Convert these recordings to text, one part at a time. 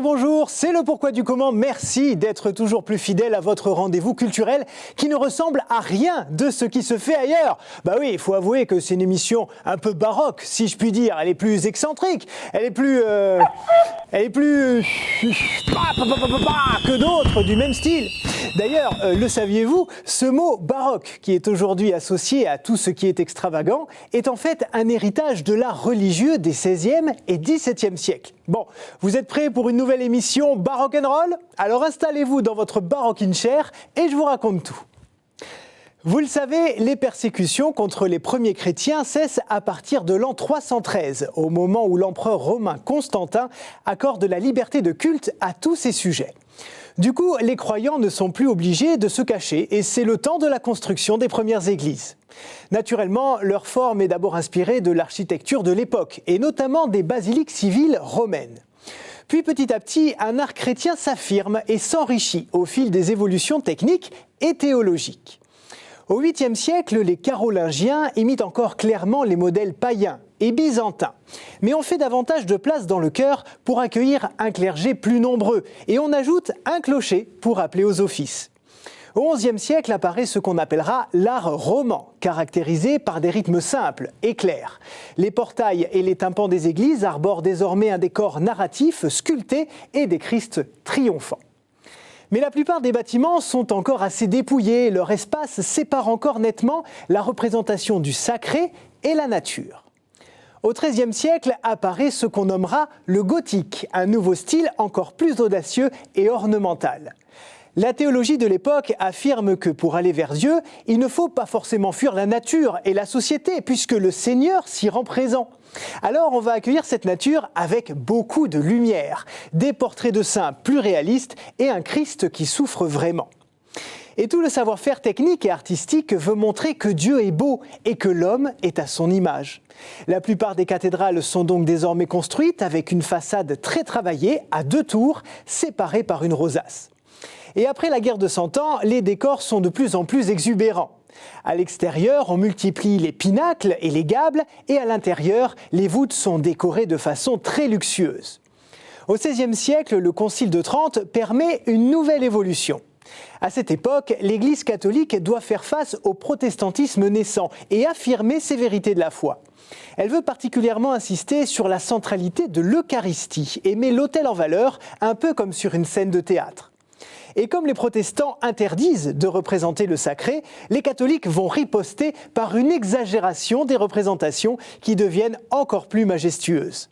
bonjour, c'est le pourquoi du comment. Merci d'être toujours plus fidèle à votre rendez-vous culturel qui ne ressemble à rien de ce qui se fait ailleurs. Bah oui, il faut avouer que c'est une émission un peu baroque, si je puis dire. Elle est plus excentrique, elle est plus que d'autres du même style. D'ailleurs, le saviez-vous, ce mot baroque, qui est aujourd'hui associé à tout ce qui est extravagant, est en fait un héritage de l'art religieux des XVIe et XVIIe siècles. Bon, vous êtes prêts pour une nouvelle émission Baroque and Roll? Alors installez-vous dans votre barocking chair et je vous raconte tout. Vous le savez, les persécutions contre les premiers chrétiens cessent à partir de l'an 313, au moment où l'empereur romain Constantin accorde la liberté de culte à tous ses sujets. Du coup, les croyants ne sont plus obligés de se cacher et c'est le temps de la construction des premières églises. Naturellement, leur forme est d'abord inspirée de l'architecture de l'époque et notamment des basiliques civiles romaines. Puis petit à petit, un art chrétien s'affirme et s'enrichit au fil des évolutions techniques et théologiques. Au 8e siècle, les Carolingiens imitent encore clairement les modèles païens et byzantins. Mais on fait davantage de place dans le chœur pour accueillir un clergé plus nombreux et on ajoute un clocher pour appeler aux offices. Au XIe siècle apparaît ce qu'on appellera l'art roman, caractérisé par des rythmes simples et clairs. Les portails et les tympans des églises arborent désormais un décor narratif sculpté et des Christs triomphants. Mais la plupart des bâtiments sont encore assez dépouillés, leur espace sépare encore nettement la représentation du sacré et la nature. Au XIIIe siècle apparaît ce qu'on nommera le gothique, un nouveau style encore plus audacieux et ornemental. La théologie de l'époque affirme que pour aller vers Dieu, il ne faut pas forcément fuir la nature et la société, puisque le Seigneur s'y rend présent. Alors on va accueillir cette nature avec beaucoup de lumière, des portraits de saints plus réalistes et un Christ qui souffre vraiment. Et tout le savoir-faire technique et artistique veut montrer que Dieu est beau et que l'homme est à son image. La plupart des cathédrales sont donc désormais construites avec une façade très travaillée à 2 tours, séparées par une rosace. Et après la guerre de 100 ans, les décors sont de plus en plus exubérants. À l'extérieur, on multiplie les pinacles et les gables, et à l'intérieur, les voûtes sont décorées de façon très luxueuse. Au XVIe siècle, le Concile de Trente permet une nouvelle évolution. À cette époque, l'Église catholique doit faire face au protestantisme naissant et affirmer ses vérités de la foi. Elle veut particulièrement insister sur la centralité de l'Eucharistie et met l'autel en valeur, un peu comme sur une scène de théâtre. Et comme les protestants interdisent de représenter le sacré, les catholiques vont riposter par une exagération des représentations qui deviennent encore plus majestueuses.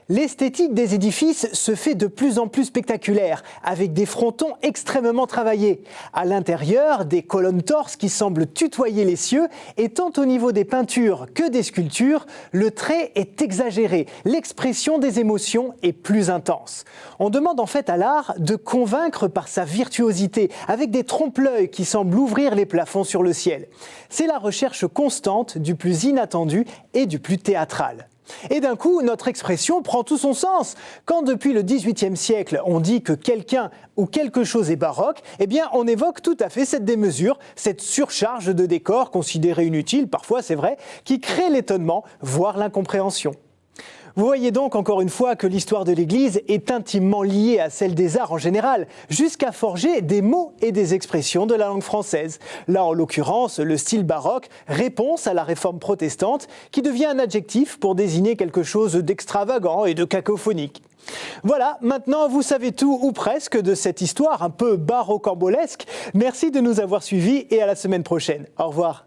L'esthétique des édifices se fait de plus en plus spectaculaire, avec des frontons extrêmement travaillés. À l'intérieur, des colonnes torses qui semblent tutoyer les cieux, et tant au niveau des peintures que des sculptures, le trait est exagéré, l'expression des émotions est plus intense. On demande en fait à l'art de convaincre par sa virtuosité, avec des trompe-l'œil qui semblent ouvrir les plafonds sur le ciel. C'est la recherche constante du plus inattendu et du plus théâtral. Et d'un coup, notre expression prend tout son sens. Quand depuis le XVIIIe siècle, on dit que quelqu'un ou quelque chose est baroque, eh bien on évoque tout à fait cette démesure, cette surcharge de décor considérée inutile, parfois c'est vrai, qui crée l'étonnement, voire l'incompréhension. Vous voyez donc encore une fois que l'histoire de l'Église est intimement liée à celle des arts en général, jusqu'à forger des mots et des expressions de la langue française. Là, en l'occurrence, le style baroque, réponse à la réforme protestante, qui devient un adjectif pour désigner quelque chose d'extravagant et de cacophonique. Voilà, maintenant vous savez tout ou presque de cette histoire un peu barocambolesque. Merci de nous avoir suivis et à la semaine prochaine. Au revoir.